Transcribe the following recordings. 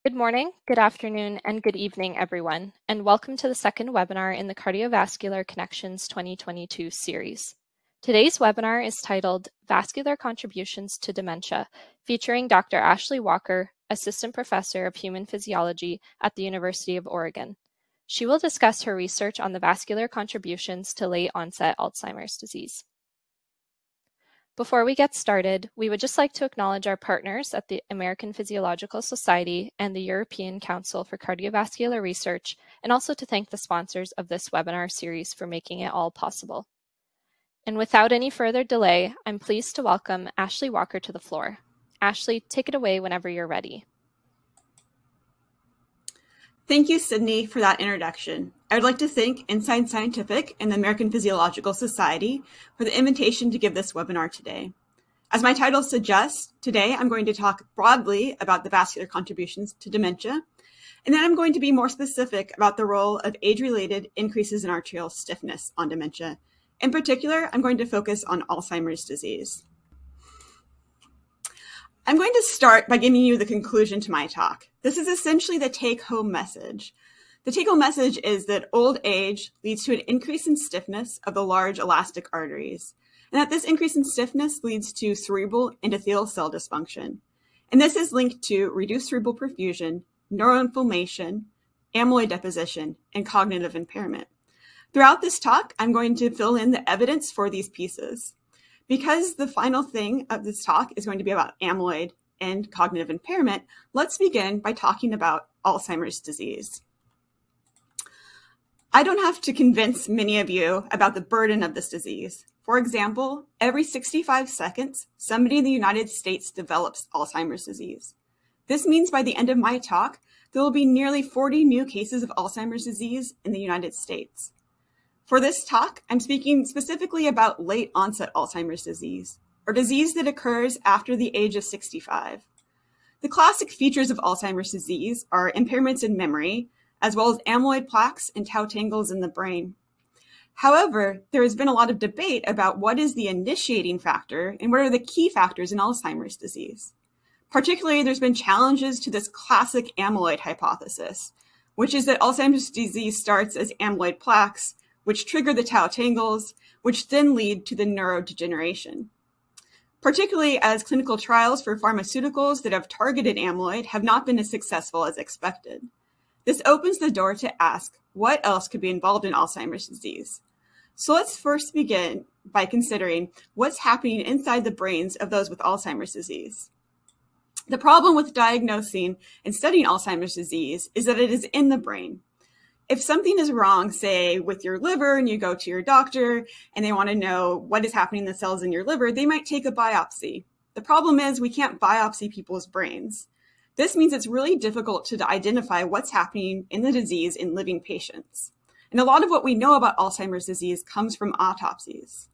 Good morning, good afternoon, and good evening, everyone, and welcome to the second webinar in the Cardiovascular Connections 2022 series. Today's webinar is titled Vascular Contributions to Dementia, featuring Dr. Ashley Walker, Assistant Professor of Human Physiology at the University of Oregon. She will discuss her research on the vascular contributions to late-onset Alzheimer's disease. Before we get started, we would just like to acknowledge our partners at the American Physiological Society and the European Council for Cardiovascular Research, and also to thank the sponsors of this webinar series for making it all possible. And without any further delay, I'm pleased to welcome Ashley Walker to the floor. Ashley, take it away whenever you're ready. Thank you, Sydney, for that introduction. I would like to thank Inside Scientific and the American Physiological Society for the invitation to give this webinar today. As my title suggests, today I'm going to talk broadly about the vascular contributions to dementia, and then I'm going to be more specific about the role of age-related increases in arterial stiffness on dementia. In particular, I'm going to focus on Alzheimer's disease. I'm going to start by giving you the conclusion to my talk. This is essentially the take-home message. The take-home message is that old age leads to an increase in stiffness of the large elastic arteries, and that this increase in stiffness leads to cerebral endothelial cell dysfunction. And this is linked to reduced cerebral perfusion, neuroinflammation, amyloid deposition, and cognitive impairment. Throughout this talk, I'm going to fill in the evidence for these pieces. Because the final thing of this talk is going to be about amyloid and cognitive impairment, let's begin by talking about Alzheimer's disease. I don't have to convince many of you about the burden of this disease. For example, every 65 seconds, somebody in the United States develops Alzheimer's disease. This means by the end of my talk, there will be nearly 40 new cases of Alzheimer's disease in the United States. For this talk, I'm speaking specifically about late-onset Alzheimer's disease, or disease that occurs after the age of 65. The classic features of Alzheimer's disease are impairments in memory, as well as amyloid plaques and tau tangles in the brain. However, there has been a lot of debate about what is the initiating factor and what are the key factors in Alzheimer's disease. Particularly, there's been challenges to this classic amyloid hypothesis, which is that Alzheimer's disease starts as amyloid plaques, which trigger the tau tangles, which then lead to the neurodegeneration. Particularly as clinical trials for pharmaceuticals that have targeted amyloid have not been as successful as expected. This opens the door to ask what else could be involved in Alzheimer's disease. So let's first begin by considering what's happening inside the brains of those with Alzheimer's disease. The problem with diagnosing and studying Alzheimer's disease is that it is in the brain. If something is wrong, say with your liver, and you go to your doctor and they want to know what is happening in the cells in your liver, they might take a biopsy. The problem is we can't biopsy people's brains. This means it's really difficult to identify what's happening in the disease in living patients. And a lot of what we know about Alzheimer's disease comes from autopsies.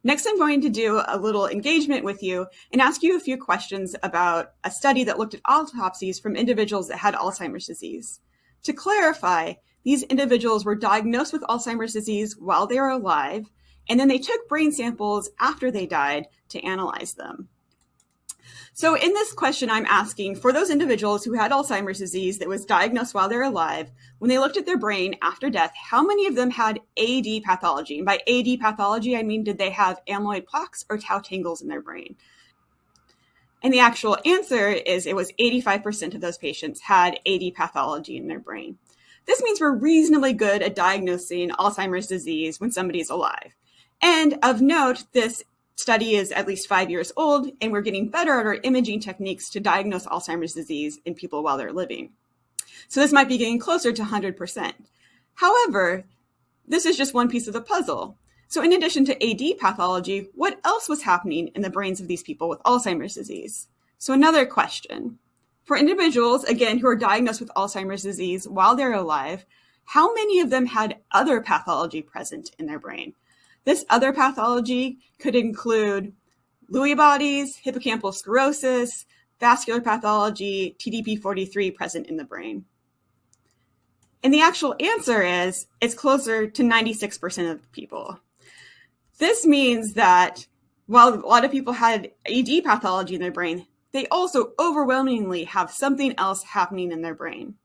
Next, I'm going to do a little engagement with you and ask you a few questions about a study that looked at autopsies from individuals that had Alzheimer's disease. To clarify, these individuals were diagnosed with Alzheimer's disease while they were alive, and then they took brain samples after they died to analyze them. So in this question, I'm asking for those individuals who had Alzheimer's disease that was diagnosed while they're alive, when they looked at their brain after death, how many of them had AD pathology? And by AD pathology, I mean, did they have amyloid plaques or tau tangles in their brain? And the actual answer is it was 85% of those patients had AD pathology in their brain. This means we're reasonably good at diagnosing Alzheimer's disease when somebody's alive. And of note, this study is at least 5 years old, and we're getting better at our imaging techniques to diagnose Alzheimer's disease in people while they're living. So this might be getting closer to 100%. However, this is just one piece of the puzzle. So in addition to AD pathology, what else was happening in the brains of these people with Alzheimer's disease? So another question. For individuals, again, who are diagnosed with Alzheimer's disease while they're alive, how many of them had other pathology present in their brain? This other pathology could include Lewy bodies, hippocampal sclerosis, vascular pathology, TDP-43 present in the brain. And the actual answer is it's closer to 96% of people. This means that while a lot of people had AD pathology in their brain, they also overwhelmingly have something else happening in their brain.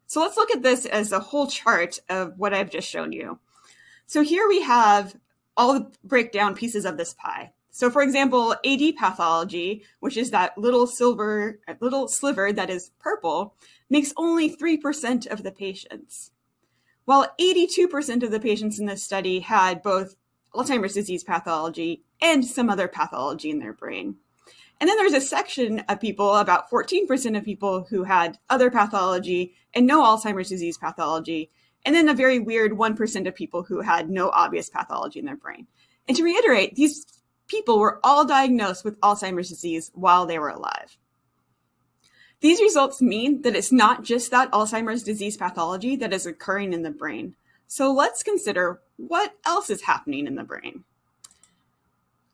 So let's look at this as a whole chart of what I've just shown you. So here we have all the breakdown pieces of this pie. So for example, AD pathology, which is that little sliver that is purple, makes only 3% of the patients, while 82% of the patients in this study had both Alzheimer's disease pathology and some other pathology in their brain. And then there's a section of people, about 14% of people, who had other pathology and no Alzheimer's disease pathology, and then a very weird 1% of people who had no obvious pathology in their brain. And to reiterate, these people were all diagnosed with Alzheimer's disease while they were alive. These results mean that it's not just that Alzheimer's disease pathology that is occurring in the brain. So let's consider what else is happening in the brain.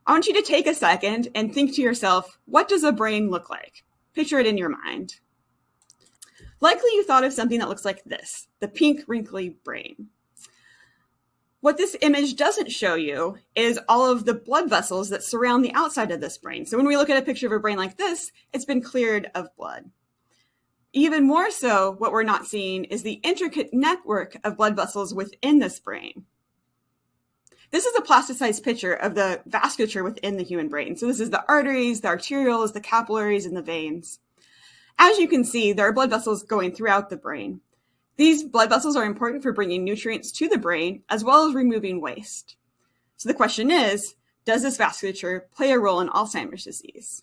I want you to take a second and think to yourself, what does a brain look like? Picture it in your mind. Likely you thought of something that looks like this, the pink wrinkly brain. What this image doesn't show you is all of the blood vessels that surround the outside of this brain. So when we look at a picture of a brain like this, it's been cleared of blood. Even more so, what we're not seeing is the intricate network of blood vessels within this brain. This is a plasticized picture of the vasculature within the human brain. So this is the arteries, the arterioles, the capillaries, and the veins. As you can see, there are blood vessels going throughout the brain. These blood vessels are important for bringing nutrients to the brain, as well as removing waste. So the question is, does this vasculature play a role in Alzheimer's disease?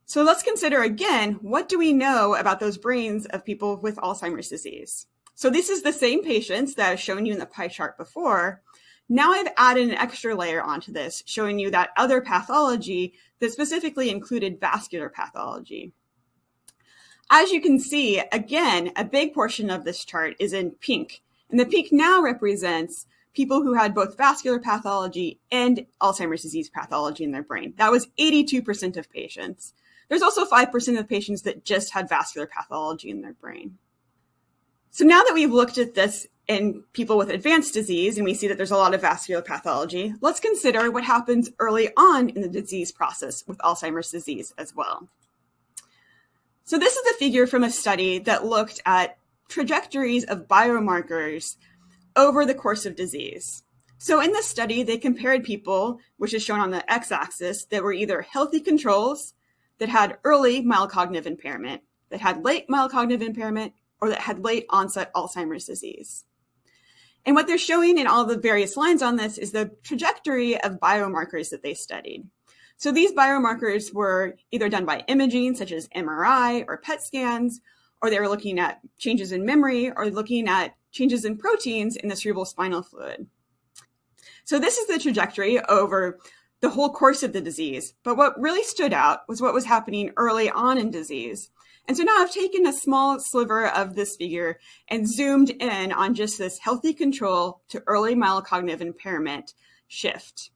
So let's consider again, what do we know about those brains of people with Alzheimer's disease? So this is the same patients that I've shown you in the pie chart before. Now I've added an extra layer onto this, showing you that other pathology that specifically included vascular pathology. As you can see, again, a big portion of this chart is in pink, and the pink now represents people who had both vascular pathology and Alzheimer's disease pathology in their brain. That was 82% of patients. There's also 5% of patients that just had vascular pathology in their brain. So now that we've looked at this in people with advanced disease, and we see that there's a lot of vascular pathology, let's consider what happens early on in the disease process with Alzheimer's disease as well. So this is a figure from a study that looked at trajectories of biomarkers over the course of disease. So in this study, they compared people, which is shown on the x-axis, that were either healthy controls, that had early mild cognitive impairment, that had late mild cognitive impairment, or that had late onset Alzheimer's disease. And what they're showing in all the various lines on this is the trajectory of biomarkers that they studied. So these biomarkers were either done by imaging, such as MRI or PET scans, or they were looking at changes in memory or looking at changes in proteins in the cerebral spinal fluid. So this is the trajectory over the whole course of the disease. But what really stood out was what was happening early on in disease. And so now I've taken a small sliver of this figure and zoomed in on just this healthy control to early mild cognitive impairment shift.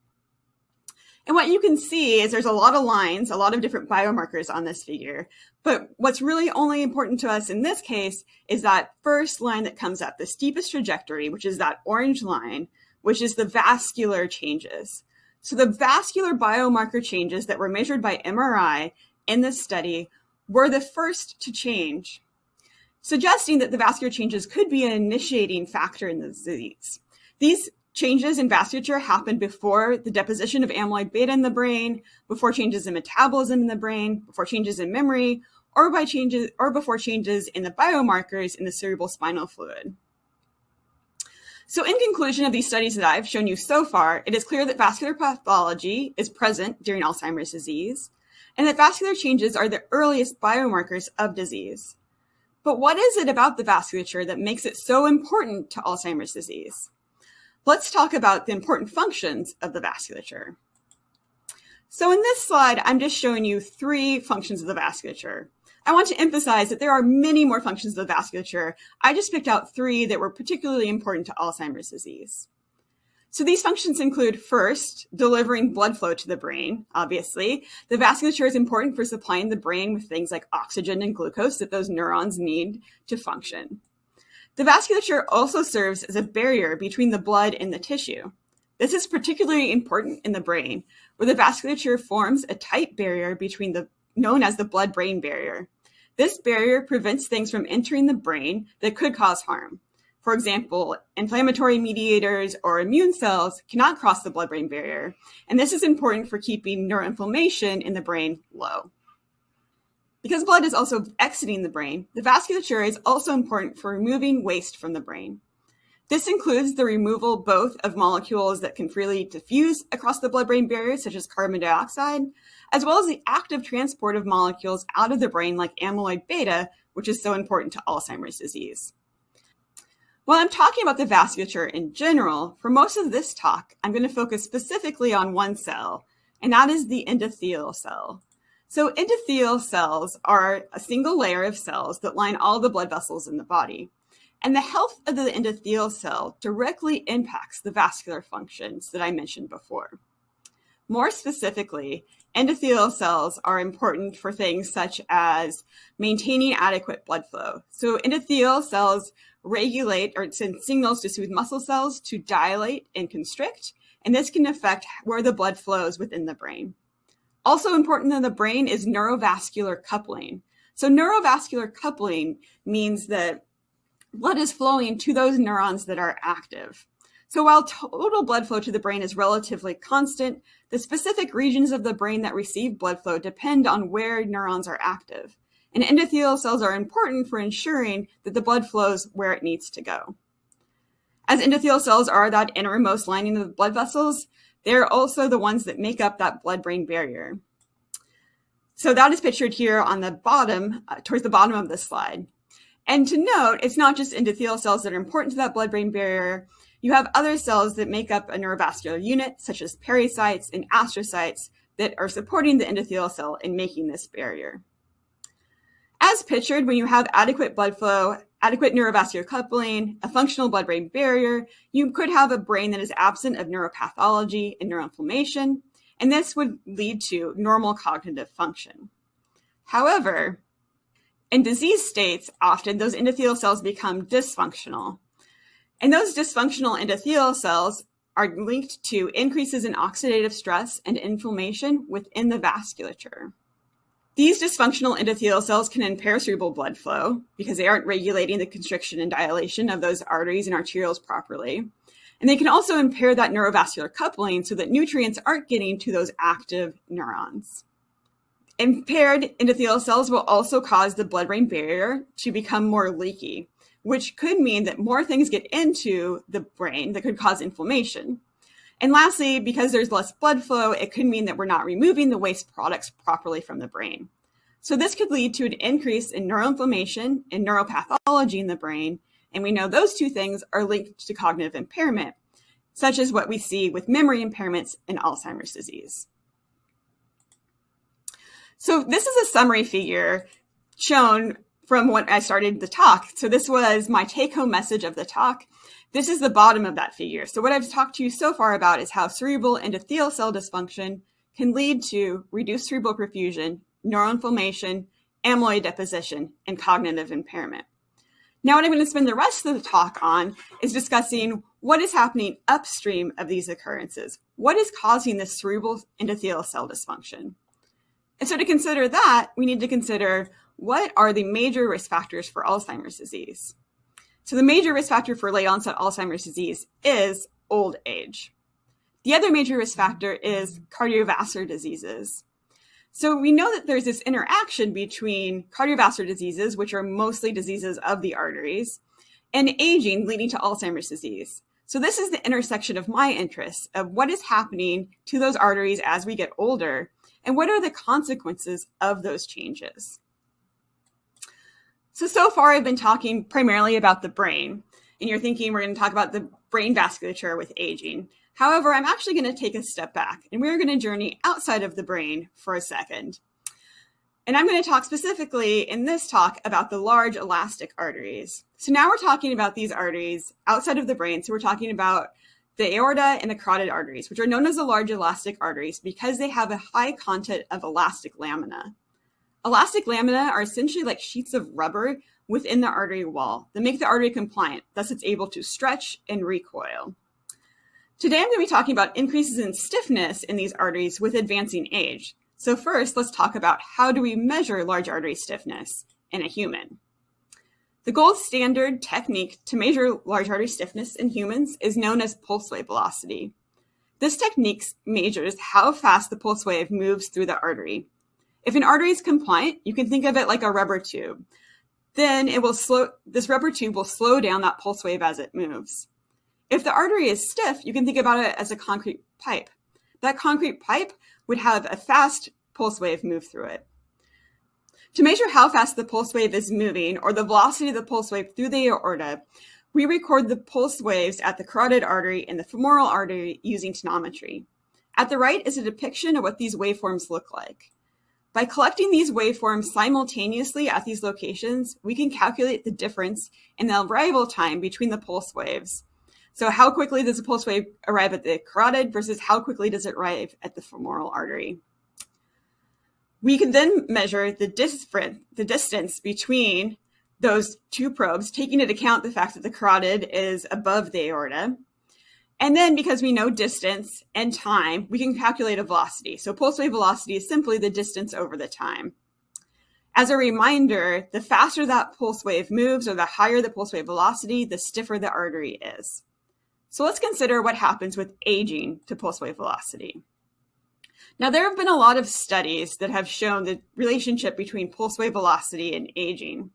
And what you can see is there's a lot of lines, a lot of different biomarkers on this figure. But what's really only important to us in this case is that first line that comes up, the steepest trajectory, which is that orange line, which is the vascular changes. So the vascular biomarker changes that were measured by MRI in this study were the first to change, suggesting that the vascular changes could be an initiating factor in the disease. These changes in vasculature happen before the deposition of amyloid beta in the brain, before changes in metabolism in the brain, before changes in memory, or before changes in the biomarkers in the cerebral spinal fluid. So in conclusion of these studies that I've shown you so far, it is clear that vascular pathology is present during Alzheimer's disease, and that vascular changes are the earliest biomarkers of disease. But what is it about the vasculature that makes it so important to Alzheimer's disease? Let's talk about the important functions of the vasculature. So in this slide, I'm just showing you 3 functions of the vasculature. I want to emphasize that there are many more functions of the vasculature. I just picked out 3 that were particularly important to Alzheimer's disease. So these functions include, first, delivering blood flow to the brain. Obviously, the vasculature is important for supplying the brain with things like oxygen and glucose that those neurons need to function. The vasculature also serves as a barrier between the blood and the tissue. This is particularly important in the brain, where the vasculature forms a tight barrier between the known as the blood-brain barrier. This barrier prevents things from entering the brain that could cause harm. For example, inflammatory mediators or immune cells cannot cross the blood-brain barrier, and this is important for keeping neuroinflammation in the brain low. Because blood is also exiting the brain, the vasculature is also important for removing waste from the brain. This includes the removal both of molecules that can freely diffuse across the blood-brain barrier, such as carbon dioxide, as well as the active transport of molecules out of the brain like amyloid beta, which is so important to Alzheimer's disease. While I'm talking about the vasculature in general, for most of this talk, I'm going to focus specifically on one cell, and that is the endothelial cell. So endothelial cells are a single layer of cells that line all the blood vessels in the body. And the health of the endothelial cell directly impacts the vascular functions that I mentioned before. More specifically, endothelial cells are important for things such as maintaining adequate blood flow. So endothelial cells regulate or send signals to smooth muscle cells to dilate and constrict, and this can affect where the blood flows within the brain. Also important in the brain is neurovascular coupling. So neurovascular coupling means that blood is flowing to those neurons that are active. So while total blood flow to the brain is relatively constant, the specific regions of the brain that receive blood flow depend on where neurons are active. And endothelial cells are important for ensuring that the blood flows where it needs to go. As endothelial cells are that innermost lining of the blood vessels, they're also the ones that make up that blood-brain barrier. So that is pictured here on the bottom, towards the bottom of this slide. And to note, it's not just endothelial cells that are important to that blood-brain barrier. You have other cells that make up a neurovascular unit, such as pericytes and astrocytes, that are supporting the endothelial cell in making this barrier. As pictured, when you have adequate blood flow, adequate neurovascular coupling, a functional blood-brain barrier, you could have a brain that is absent of neuropathology and neuroinflammation, and this would lead to normal cognitive function. However, in disease states, often those endothelial cells become dysfunctional. And those dysfunctional endothelial cells are linked to increases in oxidative stress and inflammation within the vasculature. These dysfunctional endothelial cells can impair cerebral blood flow because they aren't regulating the constriction and dilation of those arteries and arterioles properly. And they can also impair that neurovascular coupling so that nutrients aren't getting to those active neurons. Impaired endothelial cells will also cause the blood-brain barrier to become more leaky, which could mean that more things get into the brain that could cause inflammation. And lastly, because there's less blood flow, it could mean that we're not removing the waste products properly from the brain. So this could lead to an increase in neuroinflammation and neuropathology in the brain. And we know those two things are linked to cognitive impairment, such as what we see with memory impairments in Alzheimer's disease. So this is a summary figure shown from when I started the talk. So this was my take-home message of the talk. This is the bottom of that figure. So what I've talked to you so far about is how cerebral endothelial cell dysfunction can lead to reduced cerebral perfusion, neuroinflammation, amyloid deposition, and cognitive impairment. Now what I'm going to spend the rest of the talk on is discussing what is happening upstream of these occurrences. What is causing this cerebral endothelial cell dysfunction? And so to consider that, we need to consider what are the major risk factors for Alzheimer's disease. So the major risk factor for late-onset Alzheimer's disease is old age. The other major risk factor is cardiovascular diseases. So we know that there's this interaction between cardiovascular diseases, which are mostly diseases of the arteries, and aging leading to Alzheimer's disease. So this is the intersection of my interests of what is happening to those arteries as we get older, and what are the consequences of those changes. So far I've been talking primarily about the brain, and you're thinking we're going to talk about the brain vasculature with aging. However, I'm actually going to take a step back, and we're going to journey outside of the brain for a second. And I'm going to talk specifically in this talk about the large elastic arteries. So now we're talking about these arteries outside of the brain. So we're talking about the aorta and the carotid arteries, which are known as the large elastic arteries because they have a high content of elastic lamina. Elastic lamina are essentially like sheets of rubber within the artery wall that make the artery compliant, thus it's able to stretch and recoil. Today I'm going to be talking about increases in stiffness in these arteries with advancing age. So first, let's talk about how do we measure large artery stiffness in a human. The gold standard technique to measure large artery stiffness in humans is known as pulse wave velocity. This technique measures how fast the pulse wave moves through the artery. If an artery is compliant, you can think of it like a rubber tube. Then this rubber tube will slow down that pulse wave as it moves. If the artery is stiff, you can think about it as a concrete pipe. That concrete pipe would have a fast pulse wave move through it. To measure how fast the pulse wave is moving, or the velocity of the pulse wave through the aorta, we record the pulse waves at the carotid artery and the femoral artery using tonometry. At the right is a depiction of what these waveforms look like. By collecting these waveforms simultaneously at these locations, we can calculate the difference in the arrival time between the pulse waves. So how quickly does the pulse wave arrive at the carotid versus how quickly does it arrive at the femoral artery? We can then measure the distance between those two probes, taking into account the fact that the carotid is above the aorta. And then because we know distance and time, we can calculate a velocity. So pulse wave velocity is simply the distance over the time. As a reminder, the faster that pulse wave moves or the higher the pulse wave velocity, the stiffer the artery is. So let's consider what happens with aging to pulse wave velocity. Now, there have been a lot of studies that have shown the relationship between pulse wave velocity and aging.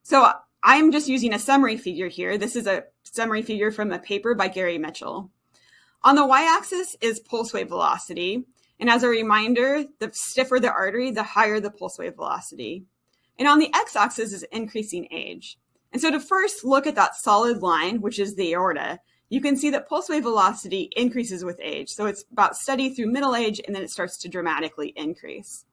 So I'm just using a summary figure here. This is a summary figure from a paper by Gary Mitchell. On the y-axis is pulse wave velocity. And as a reminder, the stiffer the artery, the higher the pulse wave velocity. And on the x-axis is increasing age. And so to first look at that solid line, which is the aorta, you can see that pulse wave velocity increases with age. So it's about steady through middle age, and then it starts to dramatically increase.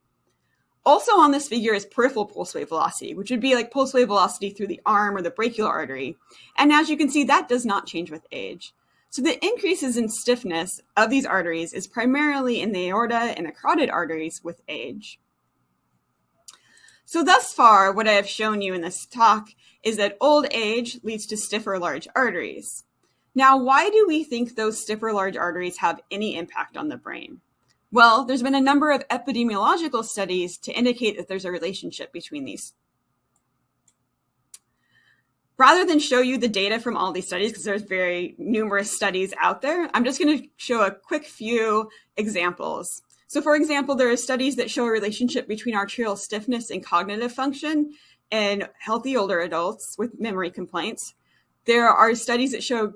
Also on this figure is peripheral pulse wave velocity, which would be like pulse wave velocity through the arm or the brachial artery. And as you can see, that does not change with age. So the increases in stiffness of these arteries is primarily in the aorta and the carotid arteries with age. So thus far, what I have shown you in this talk is that old age leads to stiffer large arteries. Now, why do we think those stiffer large arteries have any impact on the brain? Well, there's been a number of epidemiological studies to indicate that there's a relationship between these. Rather than show you the data from all these studies, because there's very numerous studies out there, I'm just going to show a quick few examples. So for example, there are studies that show a relationship between arterial stiffness and cognitive function in healthy older adults with memory complaints. There are studies that show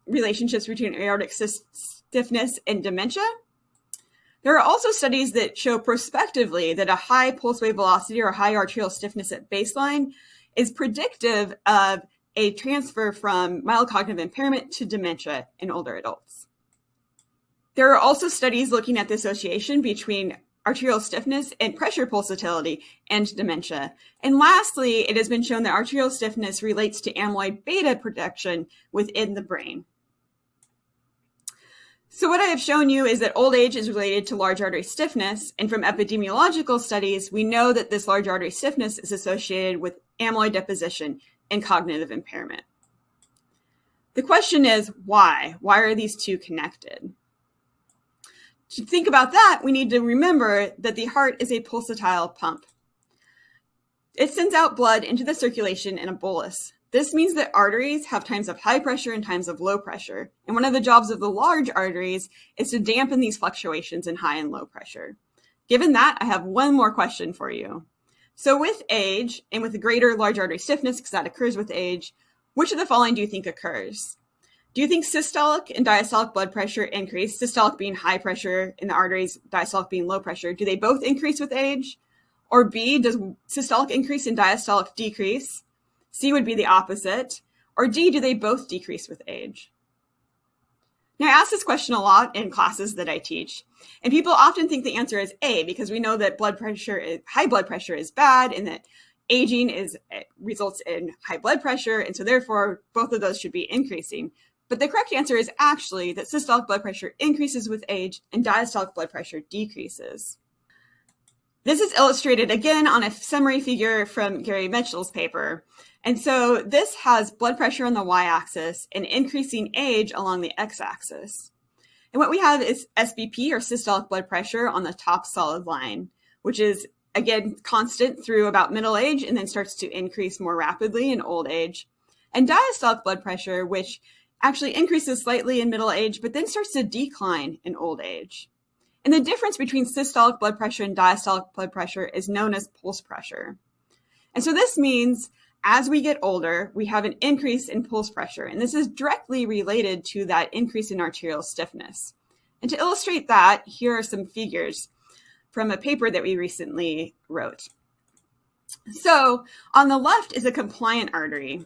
relationships between aortic stiffness and dementia. There are also studies that show prospectively that a high pulse wave velocity or high arterial stiffness at baseline is predictive of a transfer from mild cognitive impairment to dementia in older adults. There are also studies looking at the association between arterial stiffness and pressure pulsatility and dementia. And lastly, it has been shown that arterial stiffness relates to amyloid beta production within the brain. So what I have shown you is that old age is related to large artery stiffness, and from epidemiological studies, we know that this large artery stiffness is associated with amyloid deposition and cognitive impairment. The question is, why? Why are these two connected? To think about that, we need to remember that the heart is a pulsatile pump. It sends out blood into the circulation in a bolus. This means that arteries have times of high pressure and times of low pressure. And one of the jobs of the large arteries is to dampen these fluctuations in high and low pressure. Given that, I have one more question for you. So with age and with the greater large artery stiffness, because that occurs with age, which of the following do you think occurs? Do you think systolic and diastolic blood pressure increase? Systolic being high pressure in the arteries, diastolic being low pressure. Do they both increase with age? Or B, does systolic increase and diastolic decrease? C would be the opposite. Or D, do they both decrease with age? Now, I ask this question a lot in classes that I teach, and people often think the answer is A, because we know that high blood pressure is bad and that aging results in high blood pressure, and so therefore both of those should be increasing. But the correct answer is actually that systolic blood pressure increases with age and diastolic blood pressure decreases. This is illustrated again on a summary figure from Gary Mitchell's paper. And so this has blood pressure on the y-axis and increasing age along the x-axis. And what we have is SBP, or systolic blood pressure, on the top solid line, which is, again, constant through about middle age and then starts to increase more rapidly in old age. And diastolic blood pressure, which actually increases slightly in middle age, but then starts to decline in old age. And the difference between systolic blood pressure and diastolic blood pressure is known as pulse pressure. And so this means as we get older, we have an increase in pulse pressure, and this is directly related to that increase in arterial stiffness. And to illustrate that, here are some figures from a paper that we recently wrote. So on the left is a compliant artery.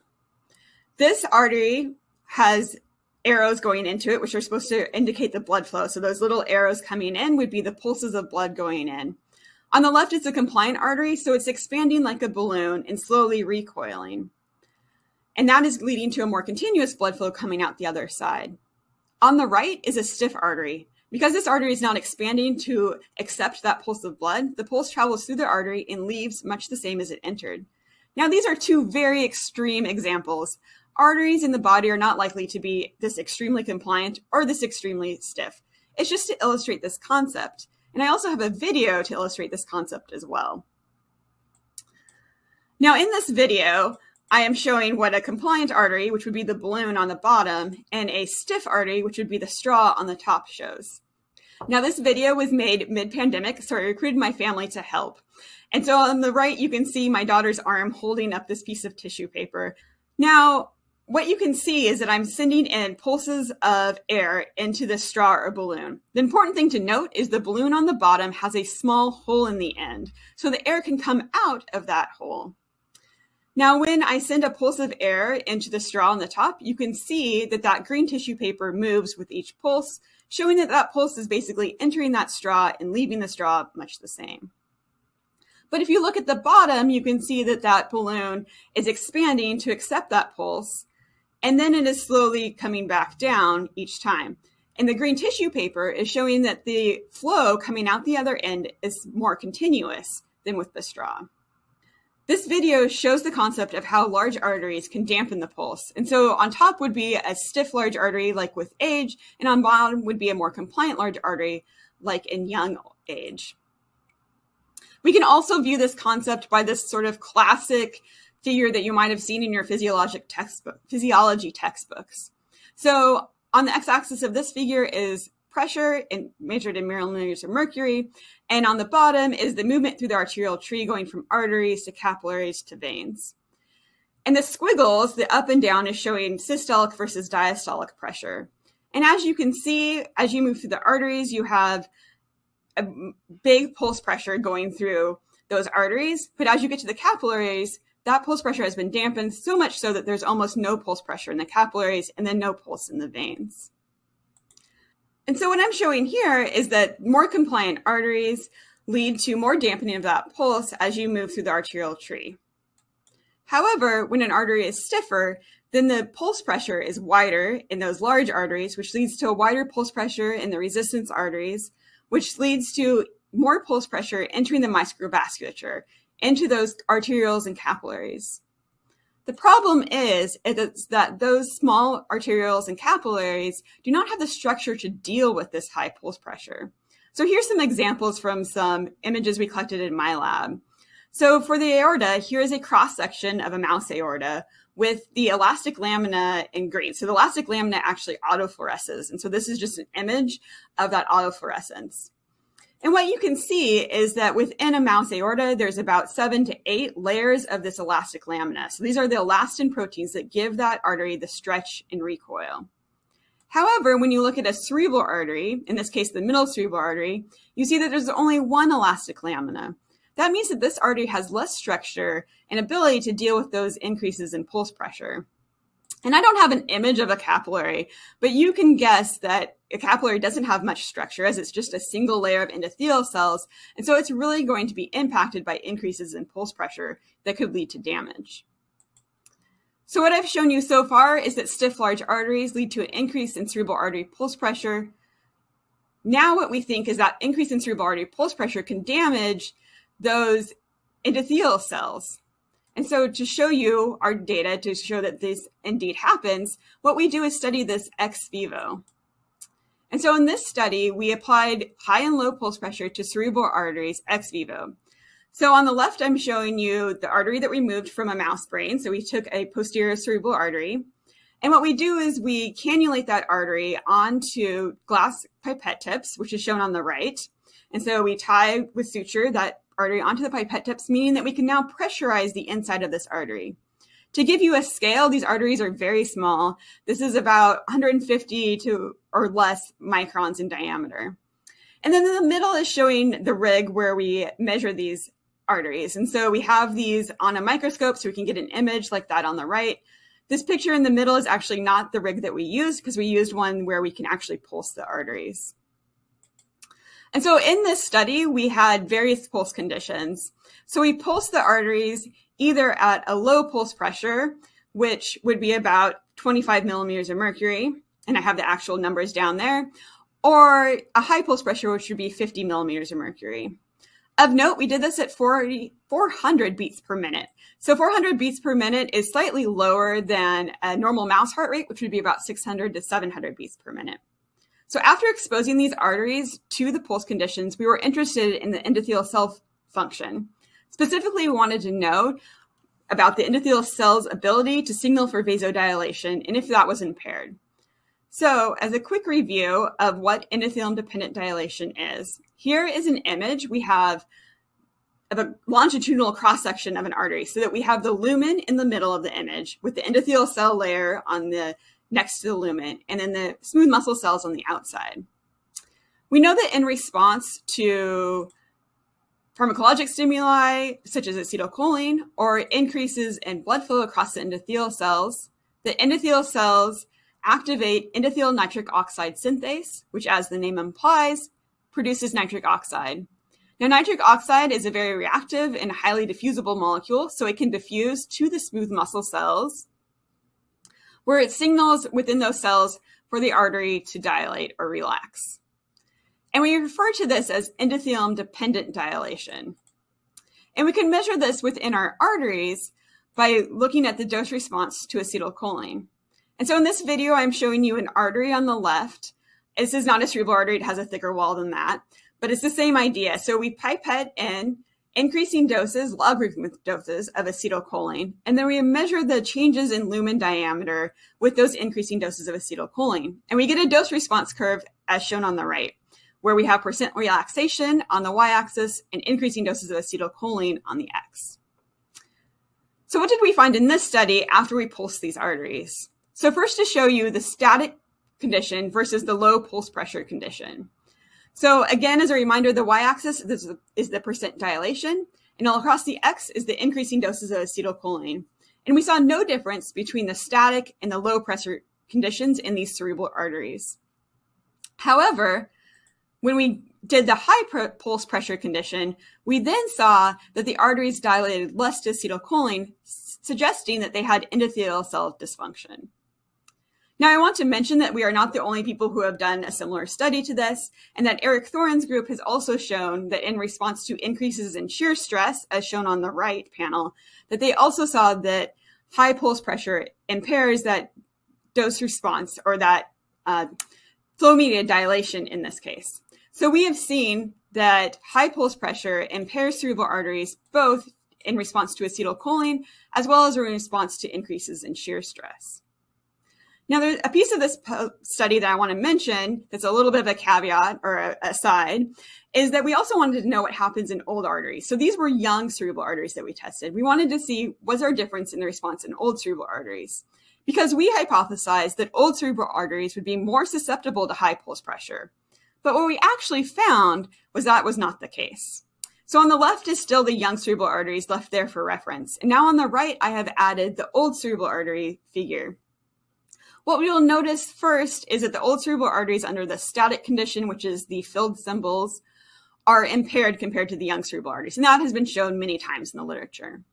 This artery has arrows going into it, which are supposed to indicate the blood flow. So those little arrows coming in would be the pulses of blood going in. On the left, it's a compliant artery, so it's expanding like a balloon and slowly recoiling. And that is leading to a more continuous blood flow coming out the other side. On the right is a stiff artery. Because this artery is not expanding to accept that pulse of blood, the pulse travels through the artery and leaves much the same as it entered. Now, these are two very extreme examples. Arteries in the body are not likely to be this extremely compliant or this extremely stiff. It's just to illustrate this concept. And I also have a video to illustrate this concept as well. Now, in this video, I am showing what a compliant artery, which would be the balloon on the bottom, and a stiff artery, which would be the straw on the top, shows. Now, this video was made mid-pandemic, so I recruited my family to help. And so on the right, you can see my daughter's arm holding up this piece of tissue paper. Now, what you can see is that I'm sending in pulses of air into the straw or balloon. The important thing to note is the balloon on the bottom has a small hole in the end, so the air can come out of that hole. Now, when I send a pulse of air into the straw on the top, you can see that that green tissue paper moves with each pulse, showing that that pulse is basically entering that straw and leaving the straw much the same. But if you look at the bottom, you can see that that balloon is expanding to accept that pulse, and then it is slowly coming back down each time. And the green tissue paper is showing that the flow coming out the other end is more continuous than with the straw. This video shows the concept of how large arteries can dampen the pulse. And so on top would be a stiff large artery like with age, and on bottom would be a more compliant large artery like in young age. We can also view this concept by this sort of classic figure that you might have seen in your physiology textbooks. So on the x-axis of this figure is pressure measured in milliliters of mercury, and on the bottom is the movement through the arterial tree going from arteries to capillaries to veins. And the squiggles, the up and down, is showing systolic versus diastolic pressure. And as you can see, as you move through the arteries, you have a big pulse pressure going through those arteries, but as you get to the capillaries, that pulse pressure has been dampened so much so that there's almost no pulse pressure in the capillaries and then no pulse in the veins. And so what I'm showing here is that more compliant arteries lead to more dampening of that pulse as you move through the arterial tree. However, when an artery is stiffer, then the pulse pressure is wider in those large arteries, which leads to a wider pulse pressure in the resistance arteries, which leads to more pulse pressure entering the microvasculature, into those arterioles and capillaries. The problem is that those small arterioles and capillaries do not have the structure to deal with this high pulse pressure. So here's some examples from some images we collected in my lab. So for the aorta, here is a cross-section of a mouse aorta with the elastic lamina in green. So the elastic lamina actually autofluoresces. And so this is just an image of that autofluorescence. And what you can see is that within a mouse aorta, there's about 7 to 8 layers of this elastic lamina. So these are the elastin proteins that give that artery the stretch and recoil. However, when you look at a cerebral artery, in this case, the middle cerebral artery, you see that there's only one elastic lamina. That means that this artery has less structure and ability to deal with those increases in pulse pressure. And I don't have an image of a capillary, but you can guess that a capillary doesn't have much structure as it's just a single layer of endothelial cells. And so it's really going to be impacted by increases in pulse pressure that could lead to damage. So what I've shown you so far is that stiff large arteries lead to an increase in cerebral artery pulse pressure. Now what we think is that increase in cerebral artery pulse pressure can damage those endothelial cells. And so to show you our data, to show that this indeed happens, what we do is study this ex vivo. And so in this study, we applied high and low pulse pressure to cerebral arteries ex vivo. So on the left, I'm showing you the artery that we moved from a mouse brain. So we took a posterior cerebral artery. And what we do is we cannulate that artery onto glass pipette tips, which is shown on the right. And so we tie with suture that artery onto the pipette tips, meaning that we can now pressurize the inside of this artery. To give you a scale, these arteries are very small. This is about 150 to or less microns in diameter. And then in the middle is showing the rig where we measure these arteries. And so we have these on a microscope so we can get an image like that on the right. This picture in the middle is actually not the rig that we used because we used one where we can actually pulse the arteries. And so in this study, we had various pulse conditions. So we pulsed the arteries either at a low pulse pressure, which would be about 25 millimeters of mercury, and I have the actual numbers down there, or a high pulse pressure, which would be 50 millimeters of mercury. Of note, we did this at 400 beats per minute. So 400 beats per minute is slightly lower than a normal mouse heart rate, which would be about 600 to 700 beats per minute. So after exposing these arteries to the pulse conditions, we were interested in the endothelial cell function. Specifically, we wanted to know about the endothelial cell's ability to signal for vasodilation and if that was impaired. So as a quick review of what endothelium-dependent dilation is, here is an image we have of a longitudinal cross-section of an artery so that we have the lumen in the middle of the image with the endothelial cell layer on the next to the lumen and then the smooth muscle cells on the outside. We know that in response to pharmacologic stimuli, such as acetylcholine, or increases in blood flow across the endothelial cells, the endothelial cells activate endothelial nitric oxide synthase, which, as the name implies, produces nitric oxide. Now, nitric oxide is a very reactive and highly diffusible molecule, so it can diffuse to the smooth muscle cells, where it signals within those cells for the artery to dilate or relax. And we refer to this as endothelium-dependent dilation. And we can measure this within our arteries by looking at the dose response to acetylcholine. And so in this video, I'm showing you an artery on the left. This is not a cerebral artery. It has a thicker wall than that, but it's the same idea. So we pipette in increasing doses, logarithmic doses of acetylcholine, and then we measure the changes in lumen diameter with those increasing doses of acetylcholine. And we get a dose response curve as shown on the right, where we have percent relaxation on the y-axis and increasing doses of acetylcholine on the x. So what did we find in this study after we pulsed these arteries? So first, to show you the static condition versus the low pulse pressure condition. So again, as a reminder, the y-axis is the percent dilation, and all across the x is the increasing doses of acetylcholine. And we saw no difference between the static and the low pressure conditions in these cerebral arteries. However, when we did the high pulse pressure condition, we then saw that the arteries dilated less to acetylcholine, suggesting that they had endothelial cell dysfunction. Now, I want to mention that we are not the only people who have done a similar study to this, and that Eric Thoren's group has also shown that in response to increases in shear stress, as shown on the right panel, that they also saw that high pulse pressure impairs that dose response or that flow-mediated dilation in this case. So we have seen that high pulse pressure impairs cerebral arteries both in response to acetylcholine as well as in response to increases in shear stress. Now, there's a piece of this study that I want to mention that's a little bit of a caveat or a aside, is that we also wanted to know what happens in old arteries. So these were young cerebral arteries that we tested. We wanted to see, was there a difference in the response in old cerebral arteries? Because we hypothesized that old cerebral arteries would be more susceptible to high pulse pressure. But what we actually found was that was not the case. So on the left is still the young cerebral arteries left there for reference. And now on the right, I have added the old cerebral artery figure. What we will notice first is that the old cerebral arteries under the static condition, which is the filled symbols, are impaired compared to the young cerebral arteries. And that has been shown many times in the literature.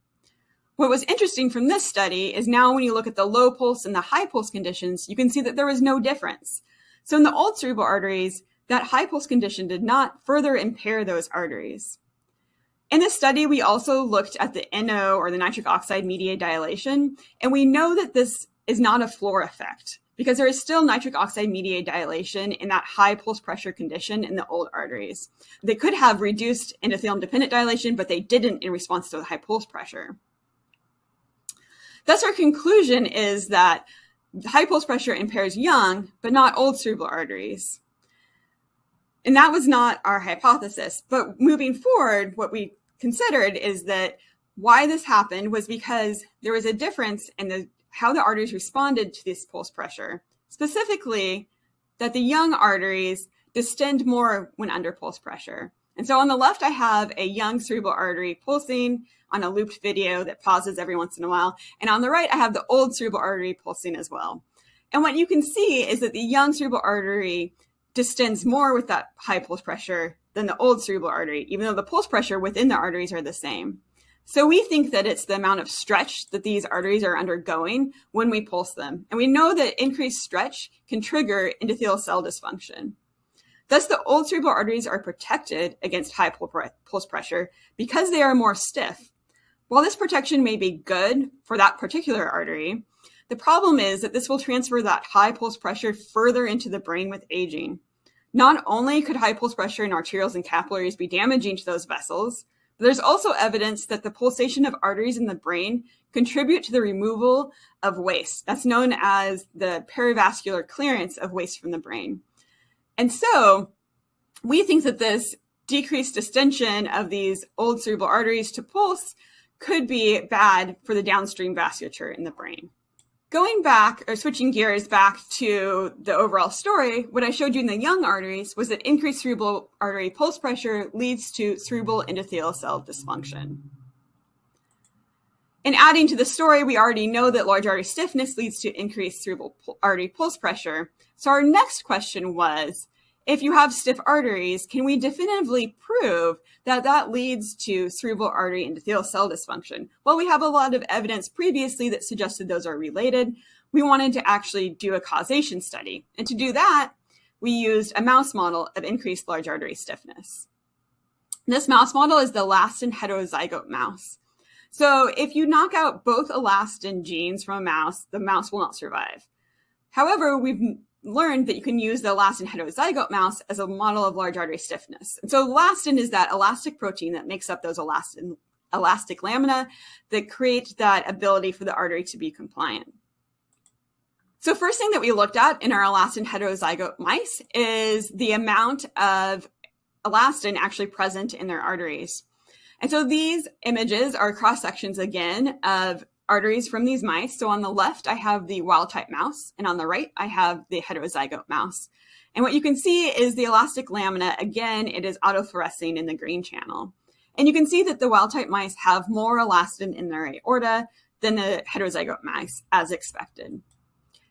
What was interesting from this study is now when you look at the low pulse and the high pulse conditions, you can see that there was no difference. So in the old cerebral arteries, that high pulse condition did not further impair those arteries. In this study, we also looked at the NO, or the nitric oxide mediated dilation, and we know that this is not a floor effect. because there is still nitric oxide mediated dilation in that high pulse pressure condition in the old arteries. They could have reduced endothelium-dependent dilation, but they didn't in response to the high pulse pressure. Thus, our conclusion is that high pulse pressure impairs young, but not old cerebral arteries. And that was not our hypothesis. But moving forward, what we considered is that why this happened was because there was a difference in how the arteries responded to this pulse pressure. Specifically, that the young arteries distend more when under pulse pressure. And so on the left, I have a young cerebral artery pulsing on a looped video that pauses every once in a while. And on the right, I have the old cerebral artery pulsing as well. And what you can see is that the young cerebral artery distends more with that high pulse pressure than the old cerebral artery, even though the pulse pressure within the arteries are the same. So we think that it's the amount of stretch that these arteries are undergoing when we pulse them. And we know that increased stretch can trigger endothelial cell dysfunction. Thus, the old cerebral arteries are protected against high pulse pressure because they are more stiff. While this protection may be good for that particular artery, the problem is that this will transfer that high pulse pressure further into the brain with aging. Not only could high pulse pressure in arterioles and capillaries be damaging to those vessels, but there's also evidence that the pulsation of arteries in the brain contribute to the removal of waste. That's known as the perivascular clearance of waste from the brain. And so we think that this decreased distension of these old cerebral arteries to pulse could be bad for the downstream vasculature in the brain. Going back, or switching gears back to the overall story, what I showed you in the young arteries was that increased cerebral artery pulse pressure leads to cerebral endothelial cell dysfunction. And adding to the story, we already know that large artery stiffness leads to increased cerebral artery pulse pressure. So our next question was, if you have stiff arteries, can we definitively prove that that leads to cerebral artery endothelial cell dysfunction? Well, we have a lot of evidence previously that suggested those are related. We wanted to actually do a causation study. And to do that, we used a mouse model of increased large artery stiffness. This mouse model is the Elastin heterozygote mouse. So if you knock out both Elastin genes from a mouse, the mouse will not survive. However, we've learned that you can use the Elastin heterozygote mouse as a model of large artery stiffness. And so elastin is that elastic protein that makes up those elastic lamina that create that ability for the artery to be compliant. So first thing that we looked at in our elastin heterozygote mice is the amount of elastin actually present in their arteries. And so these images are cross-sections again of arteries from these mice. So on the left, I have the wild-type mouse, and on the right, I have the heterozygote mouse. And what you can see is the elastic lamina, again, it is autofluorescing in the green channel. And you can see that the wild-type mice have more elastin in their aorta than the heterozygote mice, as expected.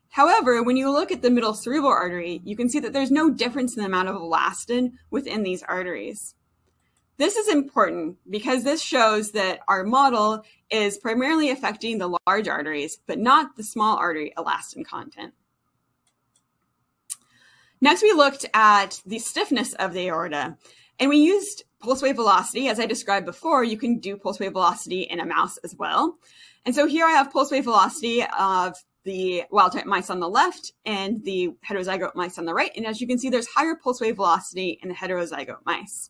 However, when you look at the middle cerebral artery, you can see that there's no difference in the amount of elastin within these arteries. This is important because this shows that our model is primarily affecting the large arteries, but not the small artery elastin content. Next, we looked at the stiffness of the aorta, and we used pulse wave velocity. As I described before, you can do pulse wave velocity in a mouse as well. And so here I have pulse wave velocity of the wild-type mice on the left and the heterozygote mice on the right. And as you can see, there's higher pulse wave velocity in the heterozygote mice.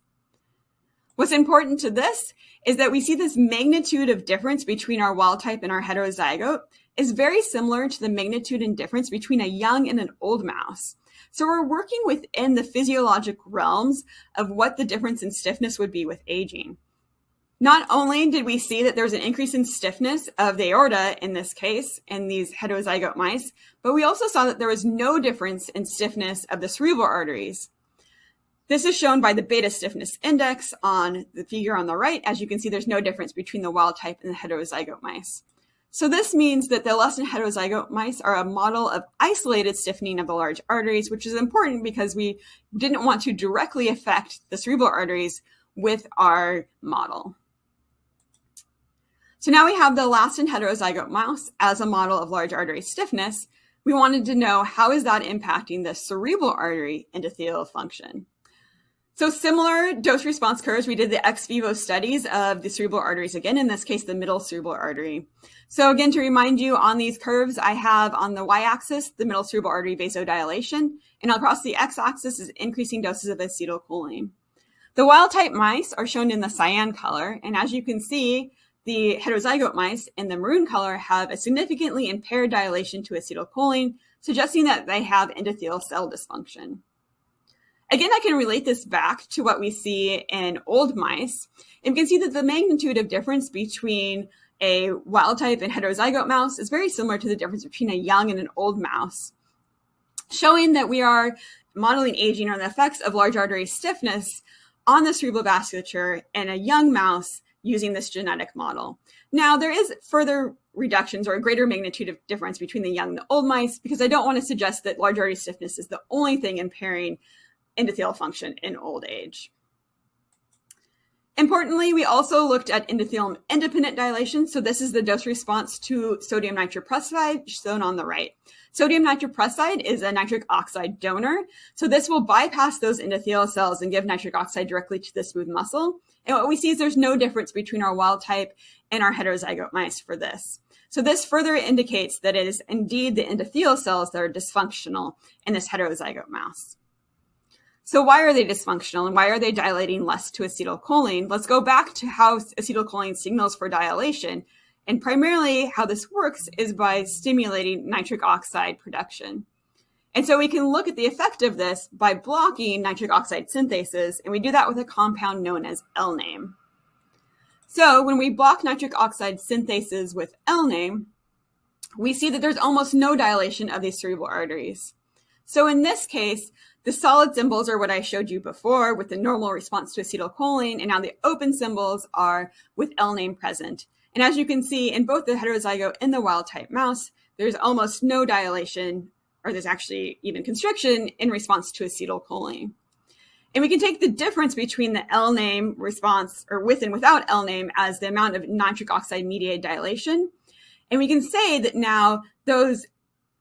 What's important to this is that we see this magnitude of difference between our wild type and our heterozygote is very similar to the magnitude and difference between a young and an old mouse. So we're working within the physiologic realms of what the difference in stiffness would be with aging. Not only did we see that there's an increase in stiffness of the aorta in this case, in these heterozygote mice, but we also saw that there was no difference in stiffness of the cerebral arteries. This is shown by the beta stiffness index on the figure on the right. As you can see, there's no difference between the wild type and the heterozygote mice. So this means that the Elastin heterozygote mice are a model of isolated stiffening of the large arteries, which is important because we didn't want to directly affect the cerebral arteries with our model. So now we have the Elastin heterozygote mouse as a model of large artery stiffness. We wanted to know how is that impacting the cerebral artery endothelial function. So similar dose response curves, we did the ex vivo studies of the cerebral arteries again, in this case, the middle cerebral artery. So again, to remind you, on these curves, I have on the y-axis, the middle cerebral artery vasodilation, and across the x-axis is increasing doses of acetylcholine. The wild-type mice are shown in the cyan color, and as you can see, the heterozygote mice in the maroon color have a significantly impaired dilation to acetylcholine, suggesting that they have endothelial cell dysfunction. Again, I can relate this back to what we see in old mice. And we can see that the magnitude of difference between a wild-type and heterozygote mouse is very similar to the difference between a young and an old mouse, showing that we are modeling aging or the effects of large artery stiffness on the cerebral vasculature in a young mouse using this genetic model. Now, there is further reductions or a greater magnitude of difference between the young and the old mice, because I don't want to suggest that large artery stiffness is the only thing impairing endothelial function in old age. Importantly, we also looked at endothelium-independent dilation. So this is the dose response to sodium nitroprusside shown on the right. Sodium nitroprusside is a nitric oxide donor. So this will bypass those endothelial cells and give nitric oxide directly to the smooth muscle. And what we see is there's no difference between our wild type and our heterozygote mice for this. So this further indicates that it is indeed the endothelial cells that are dysfunctional in this heterozygote mouse. So why are they dysfunctional and why are they dilating less to acetylcholine? Let's go back to how acetylcholine signals for dilation. And primarily how this works is by stimulating nitric oxide production. And so we can look at the effect of this by blocking nitric oxide synthases, and we do that with a compound known as L-name. So when we block nitric oxide synthases with L-name, we see that there's almost no dilation of these cerebral arteries. So in this case, the solid symbols are what I showed you before with the normal response to acetylcholine, and now the open symbols are with L-name present. And as you can see in both the heterozygote and the wild-type mouse, there's almost no dilation, or there's actually even constriction in response to acetylcholine. And we can take the difference between the L-name response, or with and without L-name, as the amount of nitric oxide mediated dilation. And we can say that now those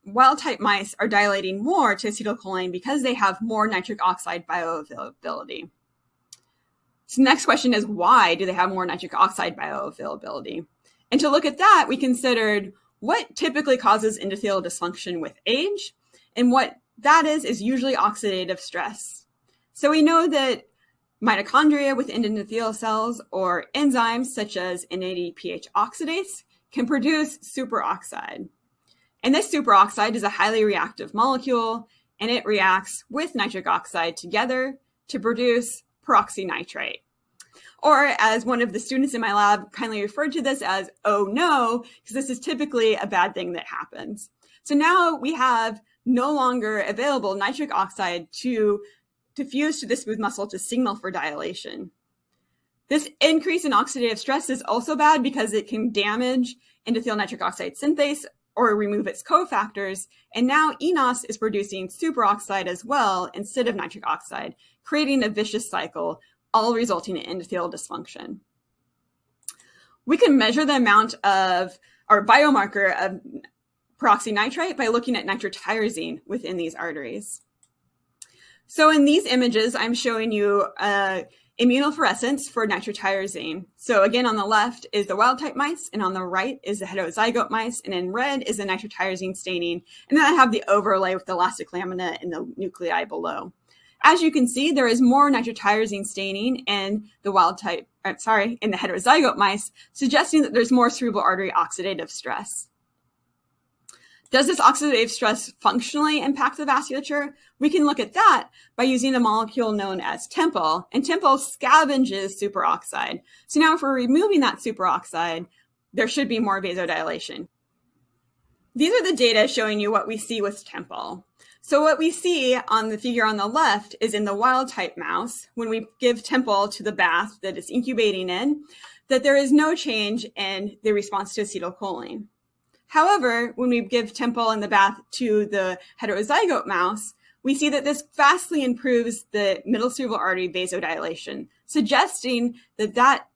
wild-type mice are dilating more to acetylcholine because they have more nitric oxide bioavailability. So the next question is, why do they have more nitric oxide bioavailability? And to look at that, we considered what typically causes endothelial dysfunction with age, and what that is usually oxidative stress. So we know that mitochondria within endothelial cells or enzymes such as NADPH oxidase can produce superoxide. And this superoxide is a highly reactive molecule, and it reacts with nitric oxide together to produce peroxynitrite. Or as one of the students in my lab kindly referred to this as, oh no, because this is typically a bad thing that happens. So now we have no longer available nitric oxide to diffuse to the smooth muscle to signal for dilation. This increase in oxidative stress is also bad because it can damage endothelial nitric oxide synthase or remove its cofactors. And now eNOS is producing superoxide as well instead of nitric oxide, creating a vicious cycle, all resulting in endothelial dysfunction. We can measure the amount of, or biomarker of peroxynitrite by looking at nitrotyrosine within these arteries. So in these images, I'm showing you immunofluorescence for nitrotyrosine. So again, on the left is the wild-type mice, and on the right is the heterozygote mice, and in red is the nitrotyrosine staining. And then I have the overlay with the elastic lamina and the nuclei below. As you can see, there is more nitrotyrosine staining in the in the heterozygote mice, suggesting that there's more cerebral artery oxidative stress. Does this oxidative stress functionally impact the vasculature? We can look at that by using a molecule known as TEMPO, and TEMPO scavenges superoxide. So now if we're removing that superoxide, there should be more vasodilation. These are the data showing you what we see with TEMPO. So what we see on the figure on the left is in the wild-type mouse, when we give TEMPO to the bath that it's incubating in, that there is no change in the response to acetylcholine. However, when we give TEMPO in the bath to the heterozygote mouse, we see that this vastly improves the middle cerebral artery vasodilation, suggesting that that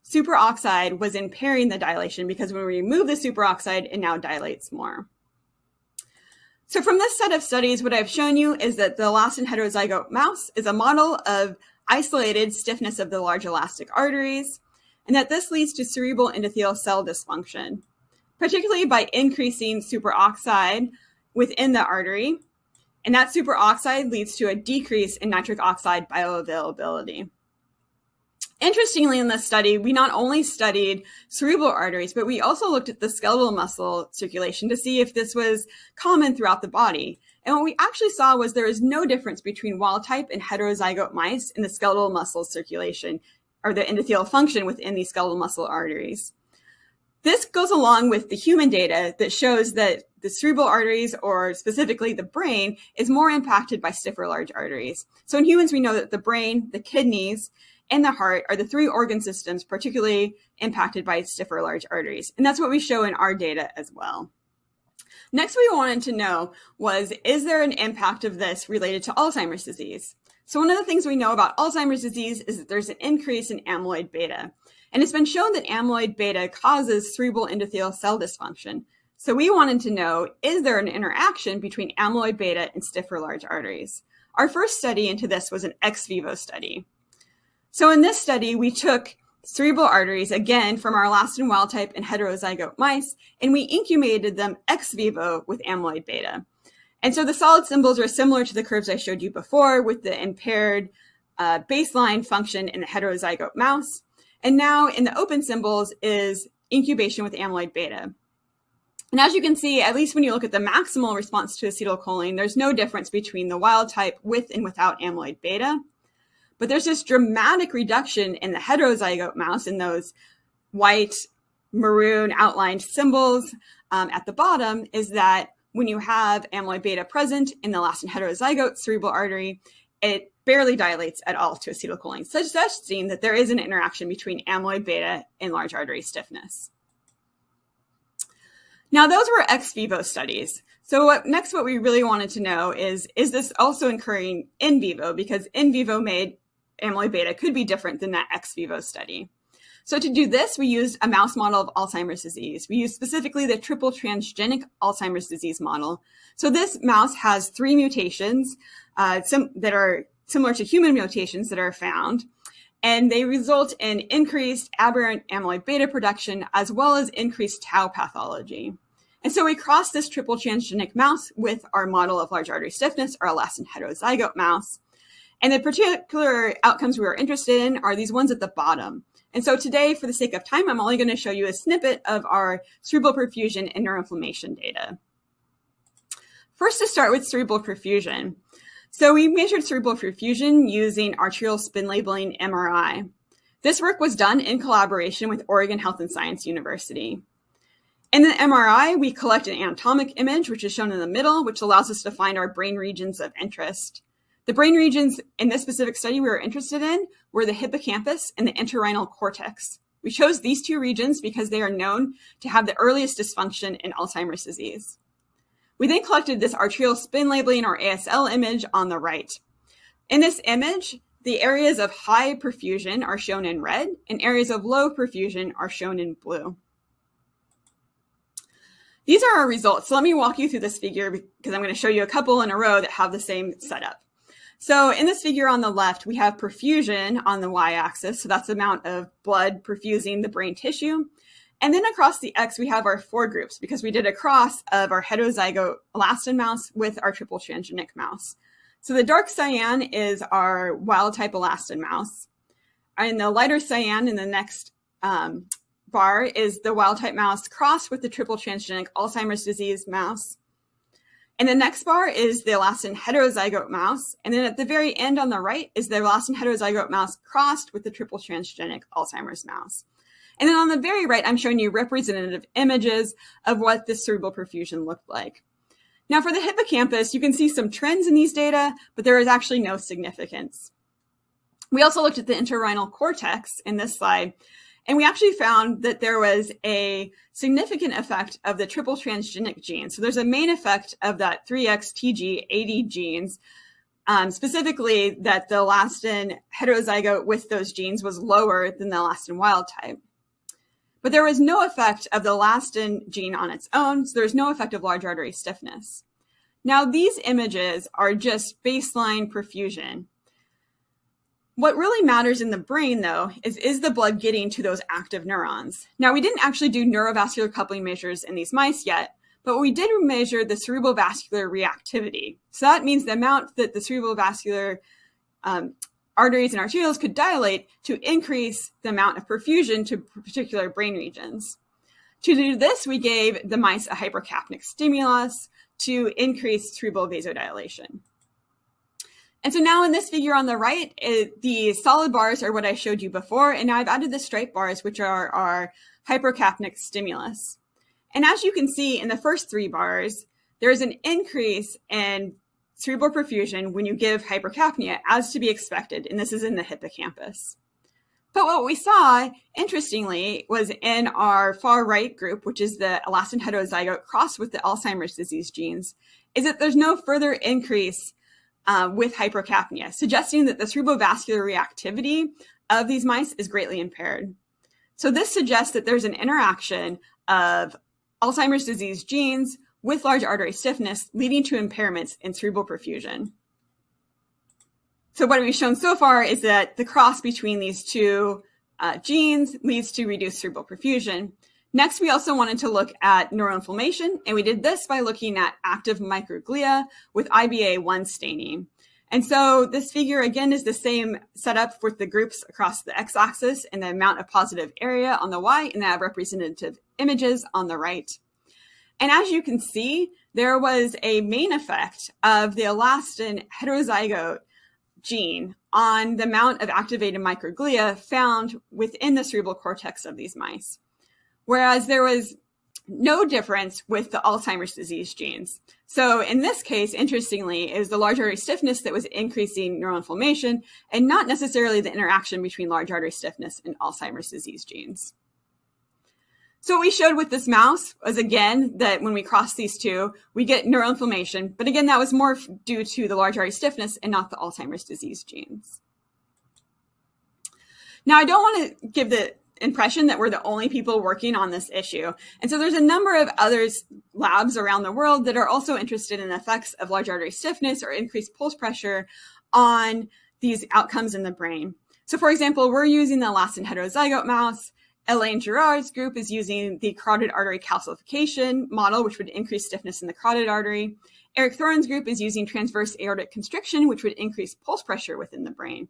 superoxide was impairing the dilation, because when we remove the superoxide, it now dilates more. So from this set of studies, what I've shown you is that the Elastin heterozygote mouse is a model of isolated stiffness of the large elastic arteries, and that this leads to cerebral endothelial cell dysfunction, particularly by increasing superoxide within the artery. And that superoxide leads to a decrease in nitric oxide bioavailability. Interestingly, in this study, we not only studied cerebral arteries, but we also looked at the skeletal muscle circulation to see if this was common throughout the body. And what we actually saw was there is no difference between wild type and heterozygote mice in the skeletal muscle circulation, or the endothelial function within these skeletal muscle arteries. This goes along with the human data that shows that the cerebral arteries, or specifically the brain, is more impacted by stiffer large arteries. So in humans, we know that the brain, the kidneys, and the heart are the three organ systems particularly impacted by stiffer large arteries. And that's what we show in our data as well. Next, we wanted to know was, is there an impact of this related to Alzheimer's disease? So one of the things we know about Alzheimer's disease is that there's an increase in amyloid beta. And it's been shown that amyloid beta causes cerebral endothelial cell dysfunction. So we wanted to know, is there an interaction between amyloid beta and stiffer large arteries? Our first study into this was an ex vivo study. So in this study, we took cerebral arteries, again, from our Elastin wild type and heterozygote mice, and we incubated them ex vivo with amyloid beta. And so the solid symbols are similar to the curves I showed you before with the impaired baseline function in the heterozygote mouse. And now in the open symbols is incubation with amyloid beta. And as you can see, at least when you look at the maximal response to acetylcholine, there's no difference between the wild type with and without amyloid beta. But there's this dramatic reduction in the heterozygote mouse in those white, maroon outlined symbols at the bottom, is that when you have amyloid beta present in the Elastin heterozygote cerebral artery, it barely dilates at all to acetylcholine, suggesting that there is an interaction between amyloid beta and large artery stiffness. Now, those were ex vivo studies. So what we really wanted to know is this also occurring in vivo? Because in vivo made amyloid beta could be different than that ex vivo study. So to do this, we used a mouse model of Alzheimer's disease. We used specifically the triple transgenic Alzheimer's disease model. So this mouse has 3 mutations that are similar to human mutations that are found, and they result in increased aberrant amyloid beta production as well as increased tau pathology. And so we crossed this triple transgenic mouse with our model of large artery stiffness, or Elastin heterozygote mouse. And the particular outcomes we were interested in are these ones at the bottom. And so today, for the sake of time, I'm only going to show you a snippet of our cerebral perfusion and neuroinflammation data. First, to start with cerebral perfusion. So we measured cerebral perfusion using arterial spin labeling MRI. This work was done in collaboration with Oregon Health and Science University. In the MRI, we collect an anatomic image, which is shown in the middle, which allows us to find our brain regions of interest. The brain regions in this specific study we were interested in were the hippocampus and the entorhinal cortex. We chose these 2 regions because they are known to have the earliest dysfunction in Alzheimer's disease. We then collected this arterial spin labeling, or ASL image, on the right. In this image, the areas of high perfusion are shown in red, and areas of low perfusion are shown in blue. These are our results. So let me walk you through this figure because I'm going to show you a couple in a row that have the same setup. So in this figure on the left, we have perfusion on the y-axis. So that's the amount of blood perfusing the brain tissue. And then across the X, we have our 4 groups because we did a cross of our heterozygote Elastin mouse with our triple transgenic mouse. So the dark cyan is our wild type Elastin mouse. And the lighter cyan in the next bar is the wild type mouse crossed with the triple transgenic Alzheimer's disease mouse. And the next bar is the Elastin heterozygote mouse. And then at the very end on the right is the Elastin heterozygote mouse crossed with the triple transgenic Alzheimer's mouse. And then on the very right, I'm showing you representative images of what this cerebral perfusion looked like. Now for the hippocampus, you can see some trends in these data, but there is actually no significance. We also looked at the entorhinal cortex in this slide, and we actually found that there was a significant effect of the triple transgenic gene. So there's a main effect of that 3xTG80 genes, specifically that the Elastin heterozygote with those genes was lower than the Elastin wild type. But there was no effect of the Elastin gene on its own, so there's no effect of large artery stiffness. Now, these images are just baseline perfusion. What really matters in the brain, though, is the blood getting to those active neurons? Now, we didn't actually do neurovascular coupling measures in these mice yet, but we did measure the cerebral vascular reactivity. So that means the amount that the cerebral vascular arteries and arterioles could dilate to increase the amount of perfusion to particular brain regions. To do this, we gave the mice a hypercapnic stimulus to increase cerebral vasodilation. And so now in this figure on the right, the solid bars are what I showed you before, and now I've added the striped bars, which are our hypercapnic stimulus. And as you can see in the first 3 bars, there's an increase in cerebral perfusion when you give hypercapnia, as to be expected, and this is in the hippocampus. But what we saw, interestingly, was in our far right group, which is the Elastin heterozygote crossed with the Alzheimer's disease genes, is that there's no further increase with hypercapnia, suggesting that the cerebrovascular reactivity of these mice is greatly impaired. So this suggests that there's an interaction of Alzheimer's disease genes with large artery stiffness, leading to impairments in cerebral perfusion. So what we've shown so far is that the cross between these two genes leads to reduced cerebral perfusion. Next, we also wanted to look at neuroinflammation, and we did this by looking at active microglia with IBA1 staining. And so this figure, again, is the same setup with the groups across the x-axis and the amount of positive area on the y, and the representative images on the right. And as you can see, there was a main effect of the elastin heterozygote gene on the amount of activated microglia found within the cerebral cortex of these mice, whereas there was no difference with the Alzheimer's disease genes. So in this case, interestingly, it was the large artery stiffness that was increasing neuroinflammation and not necessarily the interaction between large artery stiffness and Alzheimer's disease genes. So what we showed with this mouse was, again, that when we cross these two, we get neuroinflammation. But again, that was more due to the large artery stiffness and not the Alzheimer's disease genes. Now, I don't want to give the impression that we're the only people working on this issue. And so there's a number of other labs around the world that are also interested in the effects of large artery stiffness or increased pulse pressure on these outcomes in the brain. So for example, we're using the elastin heterozygote mouse. Elaine Girard's group is using the carotid artery calcification model, which would increase stiffness in the carotid artery. Eric Thoren's group is using transverse aortic constriction, which would increase pulse pressure within the brain.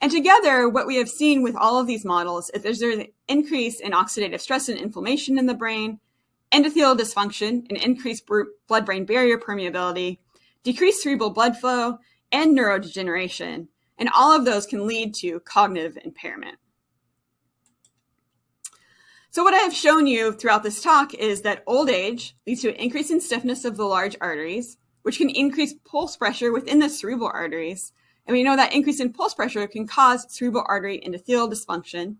And together, what we have seen with all of these models is there's an increase in oxidative stress and inflammation in the brain, endothelial dysfunction, and increased blood-brain barrier permeability, decreased cerebral blood flow, and neurodegeneration. And all of those can lead to cognitive impairment. So what I have shown you throughout this talk is that old age leads to an increase in stiffness of the large arteries, which can increase pulse pressure within the cerebral arteries. And we know that increase in pulse pressure can cause cerebral artery endothelial dysfunction.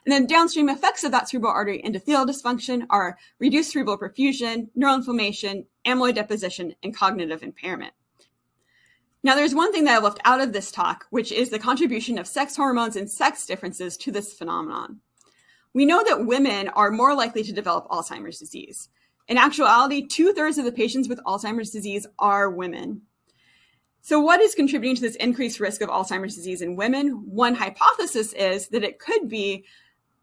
And then downstream effects of that cerebral artery endothelial dysfunction are reduced cerebral perfusion, neuroinflammation, amyloid deposition, and cognitive impairment. Now, there's one thing that I left out of this talk, which is the contribution of sex hormones and sex differences to this phenomenon. We know that women are more likely to develop Alzheimer's disease. In actuality, 2/3 of the patients with Alzheimer's disease are women. So what is contributing to this increased risk of Alzheimer's disease in women? One hypothesis is that it could be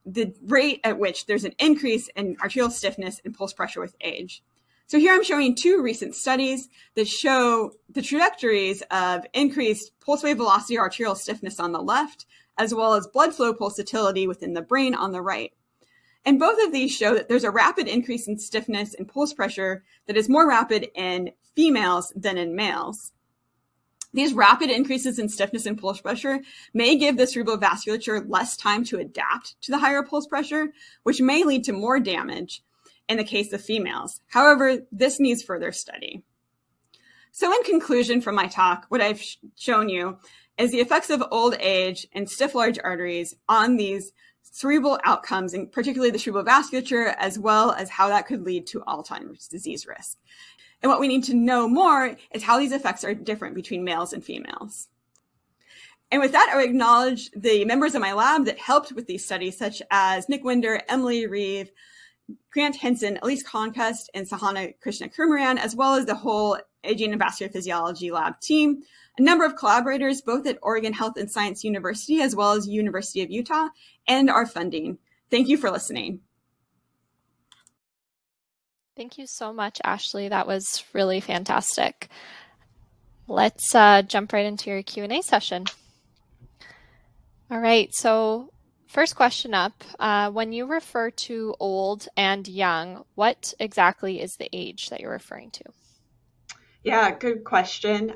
the rate at which there's an increase in arterial stiffness and pulse pressure with age. So here I'm showing 2 recent studies that show the trajectories of increased pulse wave velocity or arterial stiffness on the left, as well as blood flow pulsatility within the brain on the right. And both of these show that there's a rapid increase in stiffness and pulse pressure that is more rapid in females than in males. These rapid increases in stiffness and pulse pressure may give the cerebral vasculature less time to adapt to the higher pulse pressure, which may lead to more damage in the case of females. However, this needs further study. So in conclusion from my talk, what I've shown you is the effects of old age and stiff large arteries on these cerebral outcomes, and particularly the cerebral vasculature, as well as how that could lead to Alzheimer's disease risk. And what we need to know more is how these effects are different between males and females. And with that, I would acknowledge the members of my lab that helped with these studies, such as Nick Winder, Emily Reeve, Grant Henson, Elise Conquest, and Sahana Krishna-Kurmaran, as well as the whole Aging and Vascular Physiology Lab team, a number of collaborators, both at Oregon Health and Science University, as well as University of Utah, and our funding. Thank you for listening. Thank you so much, Ashley. That was really fantastic. Let's jump right into your Q&A session. All right, so first question up, when you refer to old and young, what exactly is the age that you're referring to? Yeah, good question.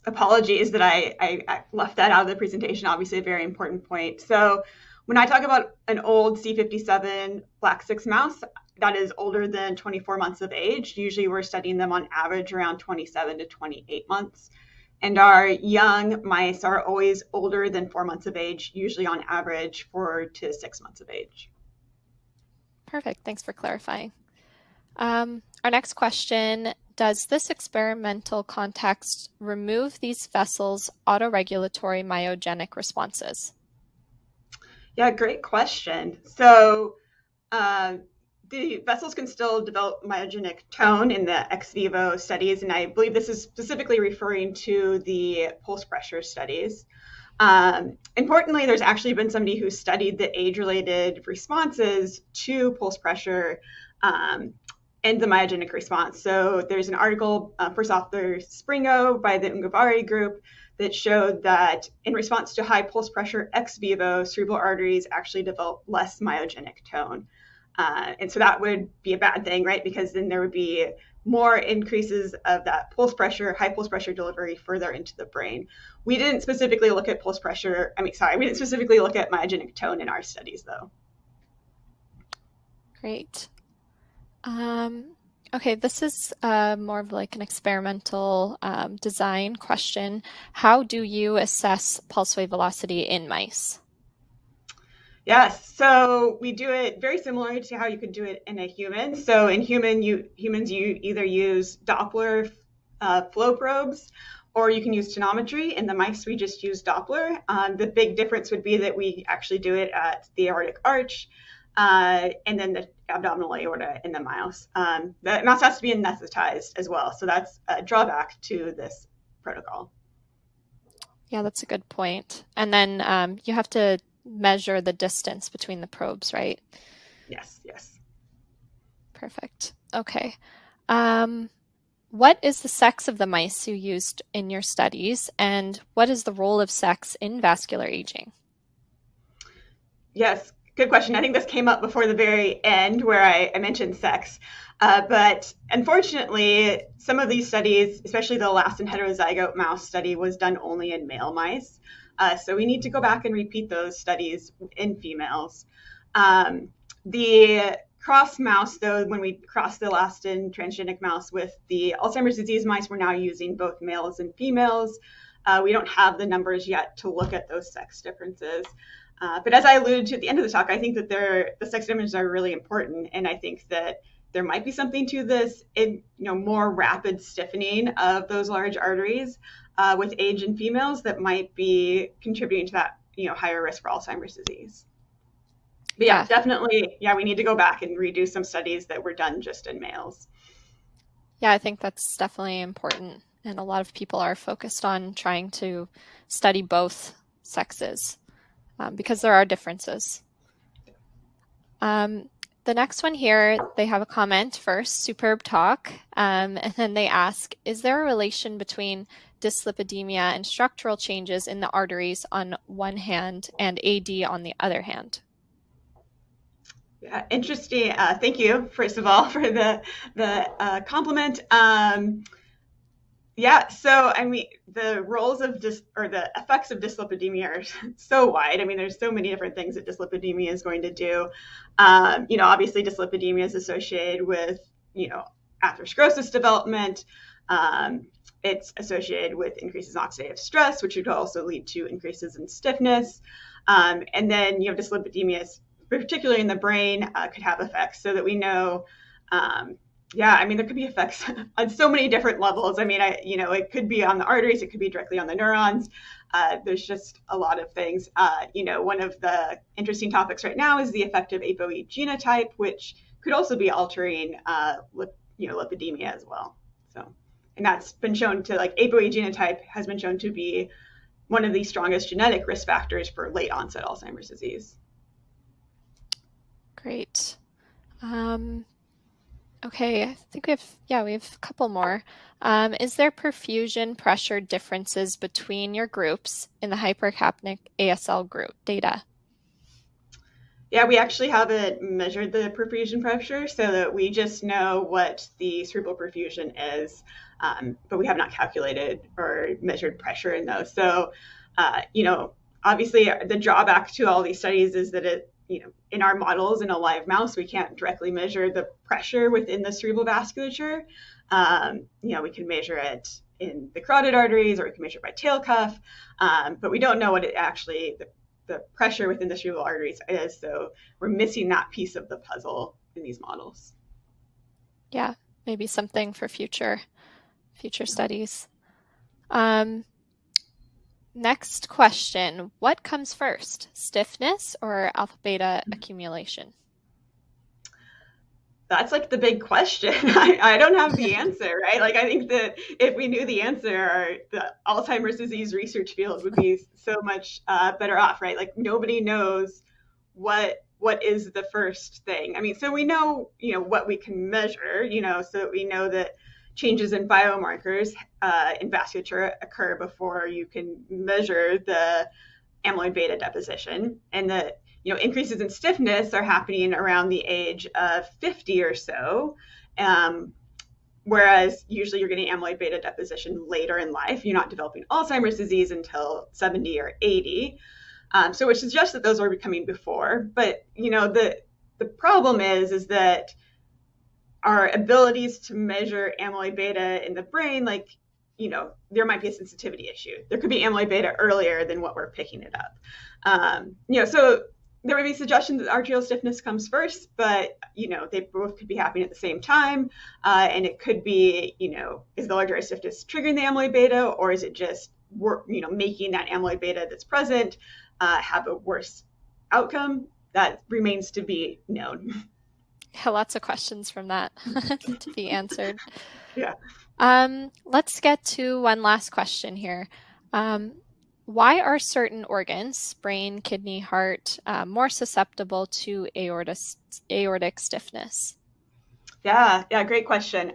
Apologies that I left that out of the presentation, obviously a very important point. So when I talk about an old C57 Black 6 mouse, that is older than 24 months of age. Usually we're studying them on average around 27 to 28 months. And our young mice are always older than 4 months of age, usually on average 4 to 6 months of age. Perfect. Thanks for clarifying. Our next question, does this experimental context remove these vessels' autoregulatory myogenic responses? Yeah, great question. So the vessels can still develop myogenic tone in the ex vivo studies, and I believe this is specifically referring to the pulse pressure studies. Importantly, there's actually been somebody who studied the age-related responses to pulse pressure and the myogenic response. So there's an article, first author Springo by the Ungavare group, that showed that in response to high pulse pressure ex vivo, cerebral arteries actually develop less myogenic tone. And so that would be a bad thing, right? Because then there would be more increases of that pulse pressure, high pulse pressure delivery further into the brain. We didn't specifically look at pulse pressure. We didn't specifically look at myogenic tone in our studies, though. Great. Okay, this is more of like an experimental design question. How do you assess pulse wave velocity in mice? Yes, so we do it very similar to how you could do it in a human. So in humans, you either use Doppler flow probes, or you can use tonometry. In the mice, we just use Doppler. The big difference would be that we actually do it at the aortic arch, and then the abdominal aorta in the mouse. The mouse has to be anesthetized as well, so that's a drawback to this protocol. Yeah, that's a good point. And then you have to measure the distance between the probes, right? Yes, yes. Perfect. Okay. What is the sex of the mice you used in your studies, and what is the role of sex in vascular aging? Yes, good question. I think this came up before the very end where I mentioned sex. But unfortunately, some of these studies, especially the Elastin heterozygote mouse study, was done only in male mice. So we need to go back and repeat those studies in females. The cross mouse, though, when we cross the Elastin transgenic mouse with the Alzheimer's disease mice, we're now using both males and females. We don't have the numbers yet to look at those sex differences. But as I alluded to at the end of the talk, I think that the sex differences are really important, and I think that there might be something to this in more rapid stiffening of those large arteries with age in females that might be contributing to that higher risk for Alzheimer's disease. But yeah, definitely, we need to go back and redo some studies that were done just in males. Yeah, I think that's definitely important, and a lot of people are focused on trying to study both sexes because there are differences. The next one here, they have a comment first, superb talk, and then they ask, is there a relation between dyslipidemia and structural changes in the arteries on one hand and AD on the other hand? Yeah, interesting. Thank you, first of all, for the compliment. Yeah, so the roles of the effects of dyslipidemia are so wide. There's so many different things that dyslipidemia is going to do. Obviously dyslipidemia is associated with, atherosclerosis development. It's associated with increases in oxidative stress, which would also lead to increases in stiffness. And then dyslipidemia, particularly in the brain, could have effects, so that we know there could be effects on so many different levels. It could be on the arteries, it could be directly on the neurons. There's just a lot of things. One of the interesting topics right now is the effect of ApoE genotype, which could also be altering lipidemia as well. So, and that's been shown to, like, ApoE genotype has been shown to be one of the strongest genetic risk factors for late onset Alzheimer's disease. Great. Okay, I think we have a couple more. Is there perfusion pressure differences between your groups in the hypercapnic ASL group data? Yeah, we actually haven't measured the perfusion pressure, so that we just know what the cerebral perfusion is, but we have not calculated or measured pressure in those. So, obviously the drawback to all these studies is that in our models in a live mouse, we can't directly measure the pressure within the cerebral vasculature. We can measure it in the carotid arteries, or we can measure it by tail cuff, but we don't know what it actually, the pressure within the cerebral arteries is. So we're missing that piece of the puzzle in these models. Yeah, maybe something for future studies. Next question, what comes first, stiffness or alpha beta accumulation? That's like the big question. I don't have the answer, right? Like, I think that if we knew the answer, the Alzheimer's disease research field would be so much better off, right? Like, nobody knows what is the first thing. I mean, so we know, what we can measure, so that we know that changes in biomarkers in vasculature occur before you can measure the amyloid beta deposition, and that increases in stiffness are happening around the age of 50 or so, whereas usually you're getting amyloid beta deposition later in life. You're not developing Alzheimer's disease until 70 or 80. So which suggests that those are becoming before. But the problem is that our abilities to measure amyloid beta in the brain, there might be a sensitivity issue. There could be amyloid beta earlier than what we're picking it up. So there would be suggestions that arterial stiffness comes first, but they both could be happening at the same time. And it could be, is the arterial stiffness triggering the amyloid beta, or is it just making that amyloid beta that's present have a worse outcome? That remains to be known. Yeah, lots of questions from that to be answered. Yeah. Let's get to one last question here. Why are certain organs, brain, kidney, heart, more susceptible to aortic stiffness? Yeah, great question.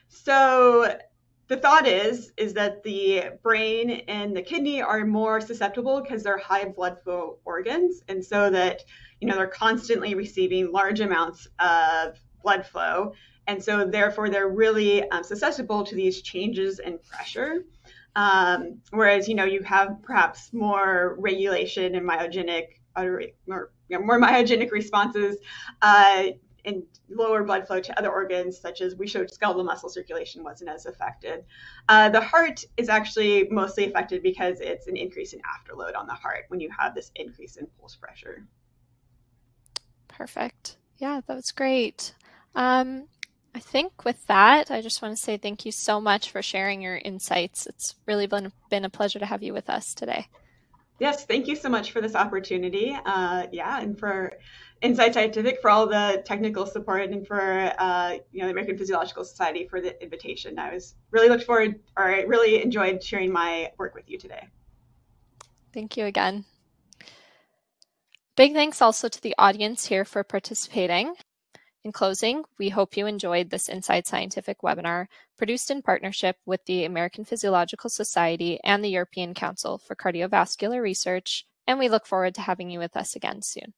So the thought is that the brain and the kidney are more susceptible because they're high blood flow organs, and so that they're constantly receiving large amounts of blood flow, and so therefore they're really susceptible to these changes in pressure. Whereas you have perhaps more regulation and myogenic, more myogenic responses and lower blood flow to other organs, such as we showed skeletal muscle circulation wasn't as affected. The heart is actually mostly affected because it's an increase in afterload on the heart when you have this increase in pulse pressure. Perfect. Yeah, that was great. I think with that, I just want to say thank you so much for sharing your insights. It's really been a pleasure to have you with us today. Yes, thank you so much for this opportunity. And for Insight Scientific for all the technical support, and for the American Physiological Society for the invitation. I really enjoyed sharing my work with you today. Thank you again. Big thanks also to the audience here for participating. In closing, we hope you enjoyed this Insight Scientific webinar produced in partnership with the American Physiological Society and the European Council for Cardiovascular Research, and we look forward to having you with us again soon.